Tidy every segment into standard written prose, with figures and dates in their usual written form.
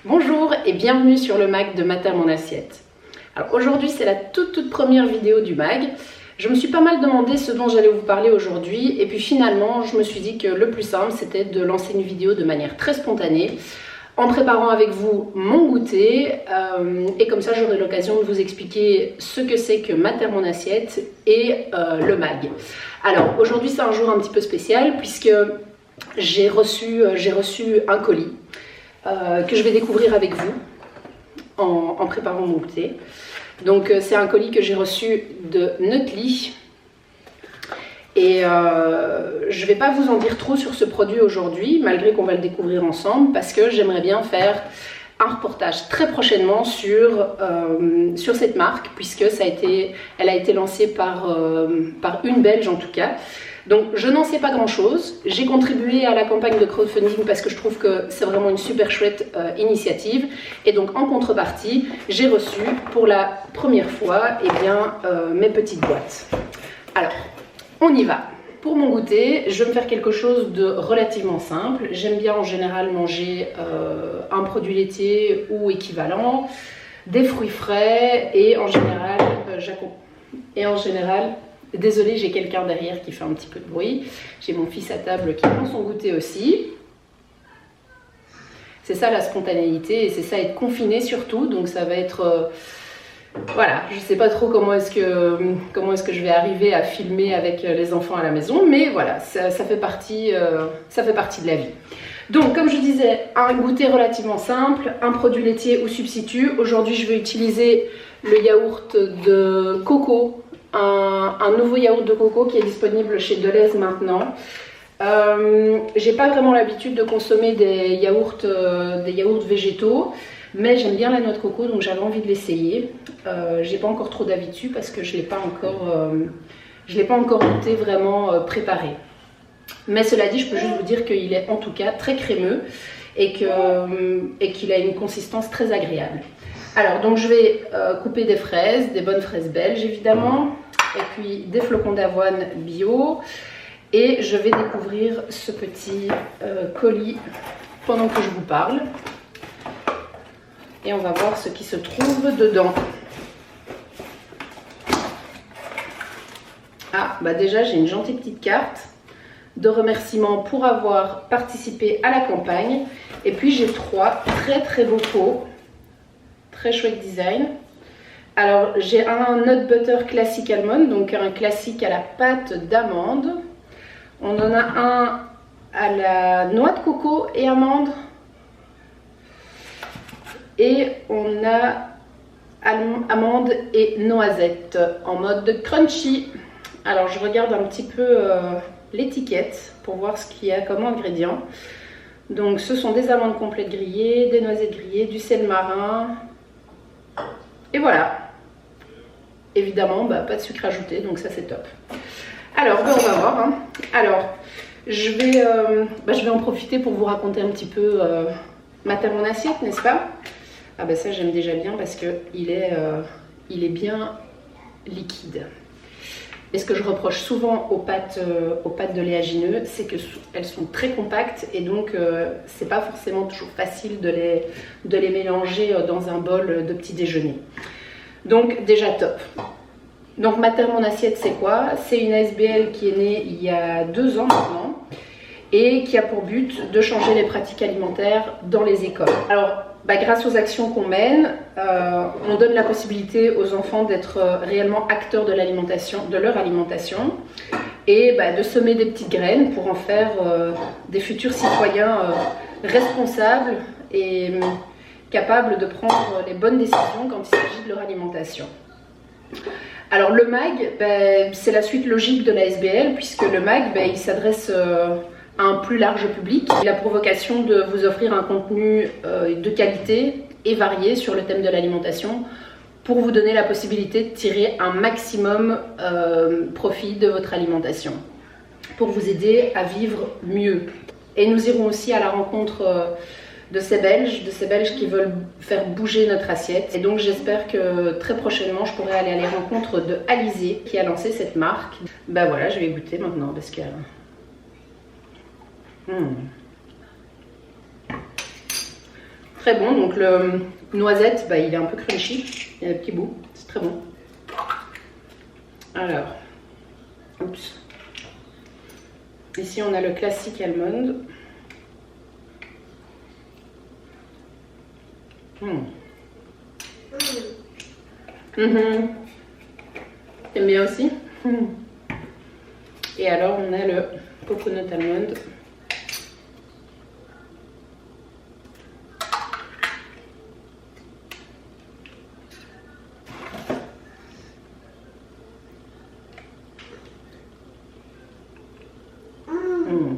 Bonjour et bienvenue sur le mag de Mater mon assiette. Alors aujourd'hui c'est la toute première vidéo du mag. Je me suis pas mal demandé ce dont j'allais vous parler aujourd'hui et puis finalement je me suis dit que le plus simple c'était de lancer une vidéo de manière très spontanée en préparant avec vous mon goûter et comme ça j'aurai l'occasion de vous expliquer ce que c'est que Mater mon assiette et le mag. Alors aujourd'hui c'est un jour un petit peu spécial puisque j'ai reçu un colis que je vais découvrir avec vous en préparant mon goûter. Donc c'est un colis que j'ai reçu de Nutley et je ne vais pas vous en dire trop sur ce produit aujourd'hui malgré qu'on va le découvrir ensemble parce que j'aimerais bien faire un reportage très prochainement sur cette marque puisque elle a été lancée par une Belge en tout cas. Donc je n'en sais pas grand chose, j'ai contribué à la campagne de crowdfunding parce que je trouve que c'est vraiment une super chouette initiative et donc en contrepartie j'ai reçu pour la première fois mes petites boîtes. Alors on y va. Pour mon goûter je vais me faire quelque chose de relativement simple, j'aime bien en général manger un produit laitier ou équivalent, des fruits frais et en général désolée, j'ai quelqu'un derrière qui fait un petit peu de bruit. J'ai mon fils à table qui prend son goûter aussi. C'est ça la spontanéité et c'est ça être confiné surtout. Donc ça va être... voilà, je ne sais pas trop comment est-ce que je vais arriver à filmer avec les enfants à la maison. Mais voilà, ça fait partie de la vie. Donc comme je disais, un goûter relativement simple, un produit laitier ou substitut. Aujourd'hui je vais utiliser le yaourt de coco. Un nouveau yaourt de coco qui est disponible chez Deleuze maintenant. J'ai pas vraiment l'habitude de consommer des yaourts végétaux, mais j'aime bien la noix de coco donc j'avais envie de l'essayer. J'ai pas encore trop d'avis dessus parce que je l'ai pas encore goûté vraiment préparé. Mais cela dit, je peux juste vous dire qu'il est en tout cas très crémeux et qu'il a une consistance très agréable. Alors donc je vais couper des fraises, des bonnes fraises belges évidemment, et puis des flocons d'avoine bio, et je vais découvrir ce petit colis pendant que je vous parle, et on va voir ce qui se trouve dedans. Ah bah déjà j'ai une gentille petite carte de remerciements pour avoir participé à la campagne, et puis j'ai 3 très beaux pots. Très chouette design. Alors j'ai un nut butter classique almond, donc un classique à la pâte d'amande. On en a un à la noix de coco et amande. Et on a amande et noisette en mode crunchy. Alors je regarde un petit peu l'étiquette pour voir ce qu'il y a comme ingrédients. Donc ce sont des amandes complètes grillées, des noisettes grillées, du sel marin. Et voilà, évidemment pas de sucre ajouté, donc ça c'est top. Alors on va voir hein. Alors je vais en profiter pour vous raconter un petit peu Mater mon assiette, n'est-ce pas? Ah bah ça j'aime déjà bien parce que il est bien liquide. Et ce que je reproche souvent aux pâtes de léagineux, c'est qu'elles sont très compactes et donc c'est pas forcément toujours facile de les mélanger dans un bol de petit déjeuner. Donc déjà top. Donc Mater mon assiette c'est quoi? C'est une ASBL qui est née il y a 2 ans maintenant et qui a pour but de changer les pratiques alimentaires dans les écoles. Alors grâce aux actions qu'on mène, on donne la possibilité aux enfants d'être réellement acteurs de leur alimentation et de semer des petites graines pour en faire des futurs citoyens responsables et capables de prendre les bonnes décisions quand il s'agit de leur alimentation. Alors le MAG, c'est la suite logique de la SBL puisque le MAG, il s'adresse à un plus large public. Il a pour vocation de vous offrir un contenu de qualité et varié sur le thème de l'alimentation pour vous donner la possibilité de tirer un maximum profit de votre alimentation, pour vous aider à vivre mieux. Et nous irons aussi à la rencontre de ces Belges qui veulent faire bouger notre assiette. Et donc j'espère que très prochainement je pourrai aller à la rencontre de Alizé qui a lancé cette marque. Voilà, je vais goûter maintenant parce que... très bon. Donc le noisette, bah, il est un peu crunchy, il y a des petits bouts, c'est très bon. Alors, oups. Ici on a le classique almond. T'aimes bien aussi? Et alors on a le coconut almond.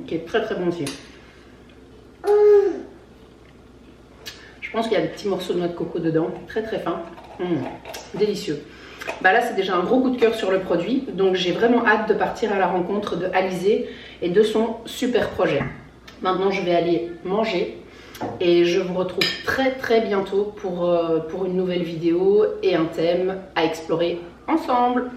Qui est très très bon aussi. Je pense qu'il y a des petits morceaux de noix de coco dedans, très très fin. Délicieux. Bah là c'est déjà un gros coup de cœur sur le produit, donc j'ai vraiment hâte de partir à la rencontre de Alizée et de son super projet. Maintenant je vais aller manger et je vous retrouve très très bientôt pour une nouvelle vidéo et un thème à explorer ensemble.